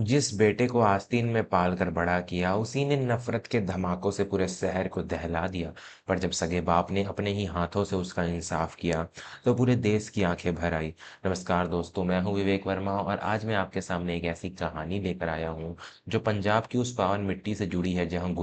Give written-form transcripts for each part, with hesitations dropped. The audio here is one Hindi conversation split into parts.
जिस बेटे को आस्तीन में पालकर बड़ा किया, उसी ने नफरत के धमाकों से पूरे शहर को दहला दिया। पर जब सगे बाप ने अपने ही हाथों से उसका इंसाफ किया, तो पूरे देश की आंखें भर आई। नमस्कार दोस्तों, मैं हूं विवेक वर्मा और आज मैं आपके सामने एक ऐसी कहानी लेकर आया हूं जो पंजाब की उस पावन मिट्टी से जुड़ी है जहां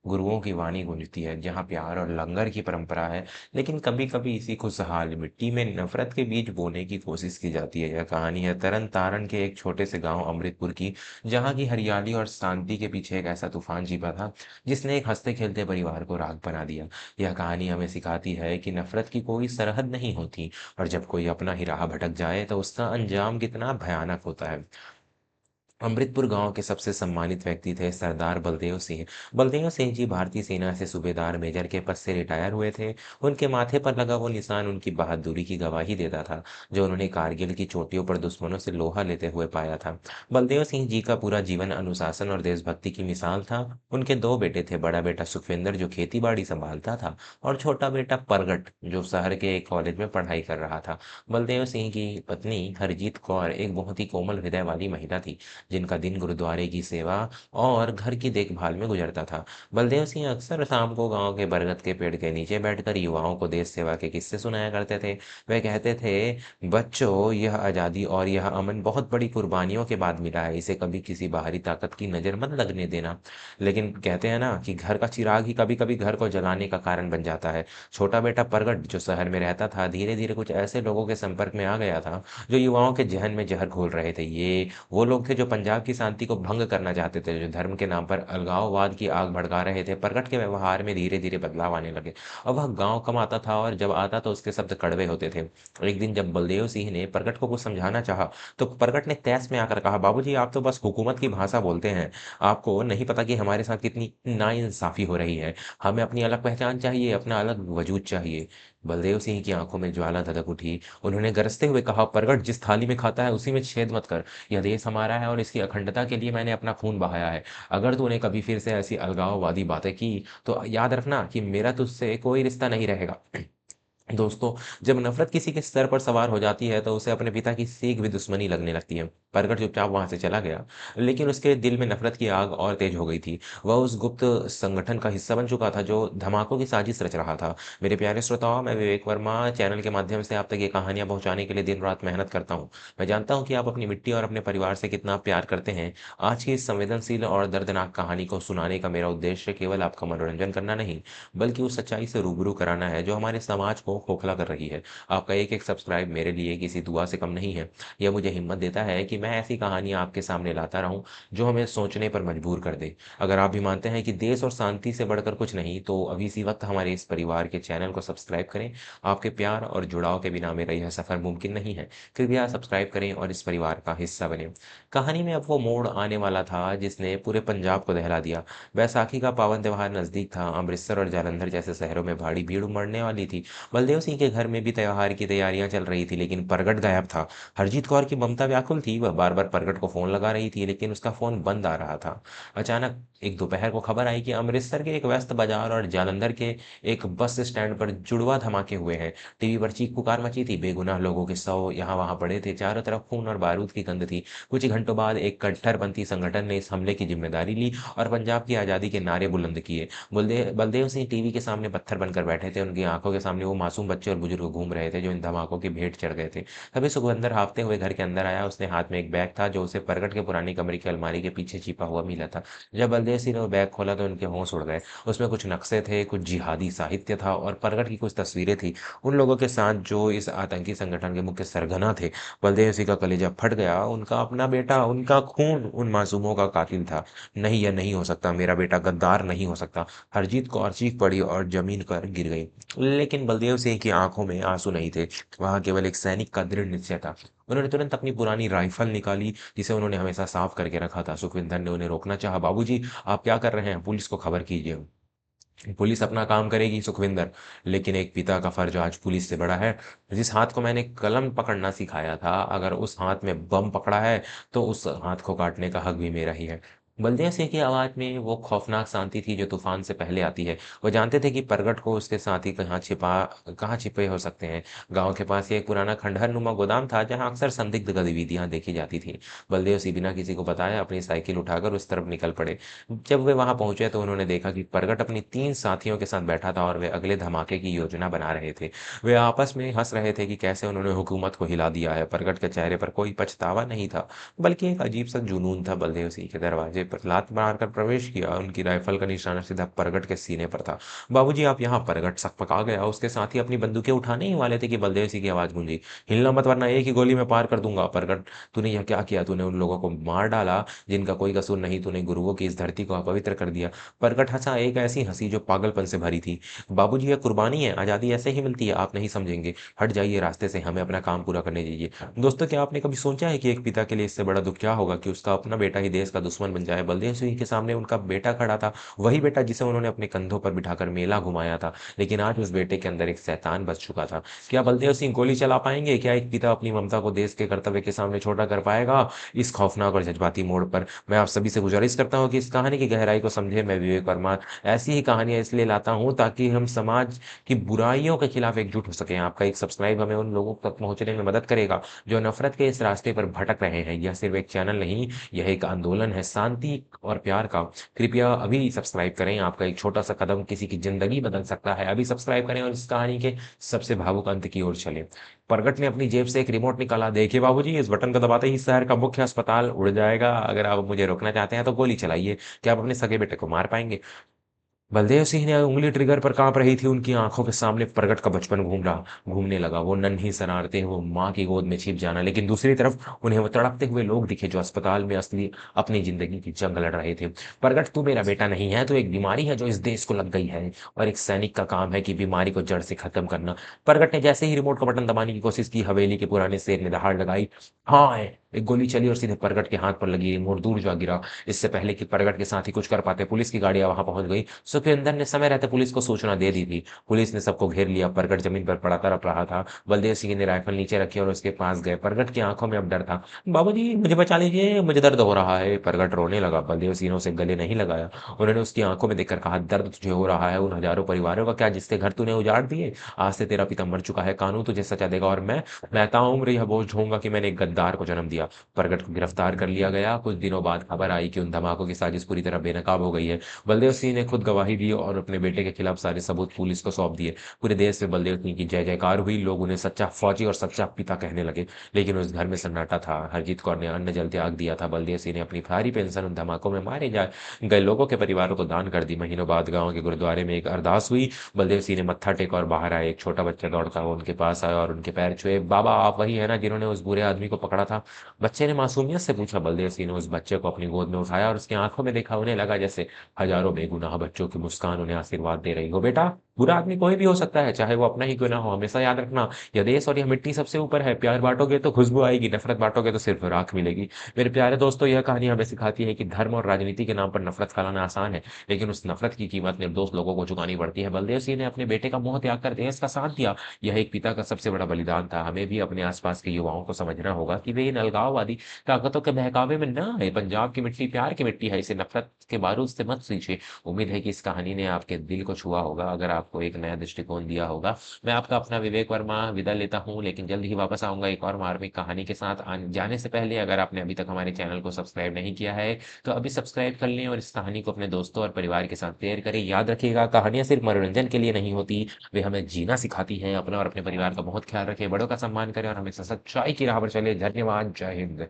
गुरुओं की वाणी गूंजती है, जहां प्यार और लंगर की परंपरा है। लेकिन कभी कभी इसी खुशहाल मिट्टी में नफरत के बीज बोने की कोशिश की जाती है। यह कहानी है तरन तारण के एक छोटे से गांव अमृतपुर की, जहाँ की हरियाली और शांति के पीछे एक ऐसा तूफान छिपा था जिसने एक हंसते खेलते परिवार को राख बना दिया। यह कहानी हमें सिखाती है कि नफरत की कोई सरहद नहीं होती, और जब कोई अपना ही राह भटक जाए तो उसका अंजाम कितना भयानक होता है। अमृतपुर गांव के सबसे सम्मानित व्यक्ति थे सरदार बलदेव सिंह। बलदेव सिंह जी भारतीय सेना से सूबेदार मेजर के पद से रिटायर हुए थे। उनके माथे पर लगा वो निशान उनकी बहादुरी की गवाही देता था, जो उन्होंने कारगिल की चोटियों पर दुश्मनों से लोहा लेते हुए पाया था। बलदेव सिंह जी का पूरा जीवन अनुशासन और देशभक्ति की मिसाल था। उनके दो बेटे थे, बड़ा बेटा सुखविंदर जो खेती बाड़ी संभालता था, और छोटा बेटा परगट जो शहर के एक कॉलेज में पढ़ाई कर रहा था। बलदेव सिंह की पत्नी हरजीत कौर एक बहुत ही कोमल हृदय वाली महिला थी, जिनका दिन गुरुद्वारे की सेवा और घर की देखभाल में गुजरता था। बलदेव सिंह अक्सर शाम को गांव के बरगद के पेड़ के नीचे बैठकर युवाओं को देश सेवा के किस्से सुनाया करते थे। वे कहते थे, बच्चों, यह आज़ादी और यह अमन बहुत बड़ी कुर्बानियों के बाद मिला है। इसे कभी किसी बाहरी ताकत की नज़र मत लगने देना। लेकिन कहते हैं ना कि घर का चिराग ही कभी कभी घर को जलाने का कारण बन जाता है। छोटा बेटा प्रगट जो शहर में रहता था, धीरे धीरे कुछ ऐसे लोगों के संपर्क में आ गया था जो युवाओं के जहन में जहर घोल रहे थे। ये वो लोग थे जो पंजाब की शांति को भंग करना चाहते थे, जो धर्म के नाम पर अलगाववाद की आग भड़का रहे थे। प्रगट के व्यवहार में धीरे धीरे बदलाव आने लगे। अब वह गांव कम आता था, और जब आता तो उसके शब्द कड़वे होते थे। एक दिन जब बलदेव सिंह ने प्रगट को कुछ समझाना चाहा, तो प्रगट ने तैस में आकर कहा, बाबूजी, आप तो बस हुकूमत की भाषा बोलते हैं। आपको नहीं पता कि हमारे साथ कितनी नाइंसाफी हो रही है। हमें अपनी अलग पहचान चाहिए, अपना अलग वजूद चाहिए। बलदेव सिंह की आंखों में ज्वाला धधक उठी। उन्होंने गरजते हुए कहा, प्रगट, जिस थाली में खाता है उसी में छेद मत कर। यह देश हमारा है और इसकी अखंडता के लिए मैंने अपना खून बहाया है। अगर तूने कभी फिर से ऐसी अलगाववादी बातें की, तो याद रखना कि मेरा तुझसे कोई रिश्ता नहीं रहेगा। दोस्तों, जब नफरत किसी के सर पर सवार हो जाती है तो उसे अपने पिता की सीख भी दुश्मनी लगने लगती है। प्रगट चुपचाप वहां से चला गया, लेकिन उसके दिल में नफरत की आग और तेज हो गई थी। वह उस गुप्त संगठन का हिस्सा बन चुका था जो धमाकों की साजिश रच रहा था। मेरे प्यारे श्रोताओं, मैं विवेक वर्मा चैनल के माध्यम से आप तक ये कहानियां पहुंचाने के लिए दिन रात मेहनत करता हूं। मैं जानता हूं कि आप अपनी मिट्टी और अपने परिवार से कितना प्यार करते हैं। आज की इस संवेदनशील और दर्दनाक कहानी को सुनाने का मेरा उद्देश्य केवल आपका मनोरंजन करना नहीं, बल्कि उस सच्चाई से रूबरू कराना है जो हमारे समाज को खोखला कर रही है। आपका एक एक सब्सक्राइब मेरे लिए किसी दुआ से कम नहीं है। यह मुझे हिम्मत देता है कि मैं ऐसी कहानियां आपके सामने लाता रहूं जो हमें सोचने पर मजबूर कर दे। अगर आप भी मानते हैं कि देश और शांति से बढ़कर कुछ नहीं, तो अभी इसी वक्त हमारे इस परिवार के चैनल को सब्सक्राइब करें। आपके प्यार और जुड़ाव के बिना मेरा यह सफर मुमकिन नहीं है। कृपया सब्सक्राइब करें और इस परिवार का हिस्सा बने। कहानी में अब वो मोड़ आने वाला था जिसने पूरे पंजाब को दहला दिया। बैसाखी का पावन त्योहार नजदीक था। अमृतसर और जालंधर जैसे शहरों में भारी भीड़ उमड़ने वाली थी। बलदेव सिंह के घर में भी त्योहार की तैयारियां चल रही थी, लेकिन प्रगट गायब था। हरजीत कौर की ममता व्याकुल थी। वह बार बार प्रगट को फोन लगा रही थी, लेकिन उसका फोन बंद आ रहा था। अचानक एक दोपहर को खबर आई कि अमृतसर के एक व्यस्त बाजार और जालंधर के एक बस स्टैंड पर जुड़वा धमाके हुए हैं। टीवी पर चीख पुकार मची थी। बेगुनाह लोगों के शव यहाँ वहां पड़े थे। चारों तरफ खून और बारूद की गंध थी। कुछ ही घंटों बाद एक कट्टरपंथी संगठन ने इस हमले की जिम्मेदारी ली और पंजाब की आज़ादी के नारे बुलंद किए। बलदेव सिंह टीवी के सामने पत्थर बनकर बैठे थे। उनकी आंखों के सामने वो मासूम बच्चे और बुजुर्ग घूम रहे थे जो इन धमाकों की भेंट चढ़ गए थे। तभी सुखविंदर हाँफते हुए घर के अंदर आया। उसने हाथ में एक बैग था जो उसे प्रगट के पुरानी कमरे की अलमारी के पीछे छिपा हुआ मिला था। जब बलदेव सिंह ने वो बैग खोला तो उनके होश उड़ गए। उसमें कुछ नक्शे थे, कुछ जिहादी साहित्य था और प्रगट की कुछ तस्वीरें थी, उन लोगों के साथ जो इस आतंकी संगठन के मुख्य सरगना थे। बलदेव सिंह का कलेजा फट गया। उनका अपना बेटा, उनका खून उन मासूमों का कातिल था। नहीं, यह नहीं हो सकता। मेरा बेटा गद्दार नहीं हो सकता। हरजीत कौर चीख पड़ी और जमीन पर गिर गई। लेकिन बलदेव सिंह की आंखों में आंसू नहीं थे। वहां केवल एक सैनिक का दृढ़ निश्चय था। उन्होंने तुरंत अपनी पुरानी राइफल निकाली, जिसे उन्होंने हमेशा साफ करके रखा था। सुखविंदर ने उन्हें रोकना चाहा। बाबूजी, आप क्या कर रहे हैं? पुलिस को खबर कीजिए। पुलिस अपना काम करेगी सुखविंदर, लेकिन एक पिता का फर्ज आज पुलिस से बड़ा है। जिस हाथ को मैंने कलम पकड़ना सिखाया था, अगर उस हाथ में बम पकड़ा है तो उस हाथ को काटने का हक भी मेरा ही है। बलदेव सिंह की आवाज में वो खौफनाक शांति थी जो तूफान से पहले आती है। वो जानते थे कि परगट को उसके साथी कहाँ छिपे हो सकते हैं। गांव के पास ही एक पुराना खंडहर नुमा गोदाम था जहां अक्सर संदिग्ध गतिविधियां देखी जाती थी। बलदेव सिंह बिना किसी को बताए अपनी साइकिल उठाकर उस तरफ निकल पड़े। जब वे वहां पहुंचे तो उन्होंने देखा कि परगट अपनी 3 साथियों के साथ बैठा था और वे अगले धमाके की योजना बना रहे थे। वे आपस में हंस रहे थे कि कैसे उन्होंने हुकूमत को हिला दिया है। परगट के चेहरे पर कोई पछतावा नहीं था, बल्कि एक अजीब सा जुनून था। बलदेव सिंह के दरवाजे पर लात मारकर प्रवेश किया। उनकी राइफल का निशाना सीधा परगट के सीने पर था। बाबूजी आप यहाँ। परगट सकपका गया। उसके साथी अपनी बंदूकें उठाने ही वाले थे कि बलदेव सिंह की आवाज गूंजी। हिलना मत वरना एक ही गोली में पार कर दूंगा। परगट तूने यह क्या किया? तूने उन लोगों को मार डाला जिनका कोई कसूर नहीं। तूने गुरुओं की इस धरती को अपवित्र कर दिया। परगट हंसा, एक ऐसी हंसी जो पागलपन से भरी थी। बाबूजी यह कुर्बानी है। आजादी ऐसे ही मिलती है, आप नहीं समझेंगे। हट जाइए रास्ते से, हमें अपना काम पूरा करने दीजिए। दोस्तों क्या आपने कभी सोचा है कि एक पिता के लिए इससे बड़ा दुख क्या होगा कि उसका अपना बेटा ही देश का दुश्मन बन जाए? बलदेव सिंह के सामने उनका बेटा खड़ा था, वही बेटा जिसे उन्होंने अपने कंधों पर बिठाकर मेला घुमाया था। लेकिन आज उस बेटे के अंदर एक शैतान बस चुका था। क्या बलदेव सिंह गोली चला पाएंगे? क्या एक पिता अपनी ममता को देश के कर्तव्य के सामने छोटा कर पाएगा? इस खौफनाक और जज्बाती मोड़ पर मैं आप सभी से गुजारिश करता हूँ कि इस कहानी की गहराई को समझे। मैं विवेक वर्मा ऐसी ही कहानियां इसलिए लाता हूँ ताकि हम समाज की बुराइयों के खिलाफ एकजुट हो सकें। आपका एक सब्सक्राइब हमें उन लोगों तक पहुंचने में मदद करेगा जो नफरत के इस रास्ते पर भटक रहे हैं। यह सिर्फ एक चैनल नहीं, यह एक आंदोलन है शांति और प्यार का। कृपया अभी सब्सक्राइब करें। आपका एक छोटा सा कदम किसी की जिंदगी बदल सकता है। अभी सब्सक्राइब करें और इस कहानी के सबसे भावुक अंत की ओर चलें। प्रगट ने अपनी जेब से एक रिमोट निकाला। देखिए बाबूजी, इस बटन को दबाते ही शहर का मुख्य अस्पताल उड़ जाएगा। अगर आप मुझे रोकना चाहते हैं तो गोली चलाइए। क्या आप अपने सगे बेटे को मार पाएंगे? बलदेव सिंह ने उंगली ट्रिगर पर कांप रही थी। उनकी आंखों के सामने प्रगट का बचपन घूमने लगा। वो नन्ही शरारतें, वो माँ की गोद में छिप जाना। लेकिन दूसरी तरफ उन्हें वो तड़पते हुए लोग दिखे जो अस्पताल में असली अपनी जिंदगी की जंग लड़ रहे थे। प्रगट तू मेरा बेटा नहीं है, तो एक बीमारी है जो इस देश को लग गई है, और एक सैनिक का काम है कि बीमारी को जड़ से खत्म करना। प्रगट ने जैसे ही रिमोट का बटन दबाने की कोशिश की, हवेली के पुराने शेर ने दहाड़ लगाई। हाँ, एक गोली चली और सीधे प्रगट के हाथ पर लगी। रिमोट दूर जा गिरा। इससे पहले कि प्रगट के साथ ही कुछ कर पाते, पुलिस की गाड़ियां वहां पहुंच गई। सुखविंदर ने समय रहते पुलिस को सूचना दे दी थी। पुलिस ने सबको घेर लिया। प्रगट जमीन पर पड़ा तड़प रहा था। बलदेव सिंह ने राइफल नीचे रखी और उसके पास गए। प्रगट की आंखों में अब डर था। बाबूजी मुझे बचा लीजिए, मुझे दर्द हो रहा है। प्रगट रोने लगा। बलदेव सिंह ने उसे गले नहीं लगाया। उन्होंने उसकी आंखों में देखकर कहा, दर्द तुझे हो रहा है उन हजारों परिवारों का क्या जिसके घर तूने उजाड़ दिए? आज से तेरा पिता मर चुका है। कानून तुझे सजा देगा और मैं ताउम्र यह बोझ ढोऊंगा कि मैंने एक गद्दार को जन्म दिया। प्रगट को गिरफ्तार कर लिया गया। कुछ दिनों बाद खबर आई कि उन धमाकों की साजिश पूरी तरह बेनकाब हो गई है। बलदेव सिंह ने खुद गवाही दी और अपने बेटे के खिलाफ सारे सबूत पुलिस को सौंप दिए। पूरे देश में बलदेव सिंह की जय जयकार हुई। लोग उन्हें सच्चा फौजी और सच्चा पिता कहने लगे। लेकिन उस घर में सन्नाटा था। हरजीत कौर ने अन्न जल त्याग दिया था। बलदेव सिंह ने अपनी सारी पेंशन उन धमाकों में मारे जा गए लोगों के परिवारों को दान कर दी। महीनों बाद गांव के गुरुद्वारे में एक अरदास हुई। बलदेव सिंह ने मत्था टेका और बाहर आए। एक छोटा बच्चा दौड़ता हुआ उनके पास आया और उनके पैर छुए। बाबा आप वही है ना जिन्होंने उस बुरे आदमी को पकड़ा था? बच्चे ने मासूमियत से पूछा। बलदेव सिंह ने उस बच्चे को अपनी गोद में उठाया और उसकी आंखों में देखा। उन्हें लगा जैसे हजारों बेगुनाह बच्चों की मुस्कान उन्हें आशीर्वाद दे रही हो। बेटा, बुरा आदमी कोई भी हो सकता है, चाहे वो अपना ही क्यों ना हो। हमेशा याद रखना, यह देश और यह मिट्टी सबसे ऊपर है। प्यार बांटोगे तो खुशबू आएगी, नफरत बांटोगे तो सिर्फ राख मिलेगी। मेरे प्यारे दोस्तों, यह कहानी हमें सिखाती है कि धर्म और राजनीति के नाम पर नफरत फैलाना आसान है, लेकिन उस नफरत की कीमत निर्दोष लोगों को चुकानी पड़ती है। बलदेव सिंह ने अपने बेटे का मोह त्याग कर देश का साथ दिया। यह एक पिता का सबसे बड़ा बलिदान था। हमें भी अपने आसपास के युवाओं को समझना होगा कि वे इन अलगाववादी ताकतों के बहकावे में ना आए। पंजाब की मिट्टी प्यार की मिट्टी है, इसे नफरत के बारूद से मत सींचे। उम्मीद है कि इस कहानी ने आपके दिल को छुआ होगा, अगर आपको एक नया दृष्टिकोण दिया होगा। मैं आपका अपना विवेक वर्मा विदा लेता हूँ, लेकिन जल्द ही वापस आऊंगा एक और मार्मिक कहानी के साथ। जाने से पहले अगर आपने अभी तक हमारे चैनल को सब्सक्राइब नहीं किया है तो अभी सब्सक्राइब कर लें और इस कहानी को अपने दोस्तों और परिवार के साथ शेयर करें। याद रखिएगा, कहानियां सिर्फ मनोरंजन के लिए नहीं होती, वे हमें जीना सिखाती हैं। अपना और अपने परिवार का बहुत ख्याल रखें, बड़ों का सम्मान करें और हमेशा सच्चाई की राह पर चले। धन्यवाद। जय हिंद।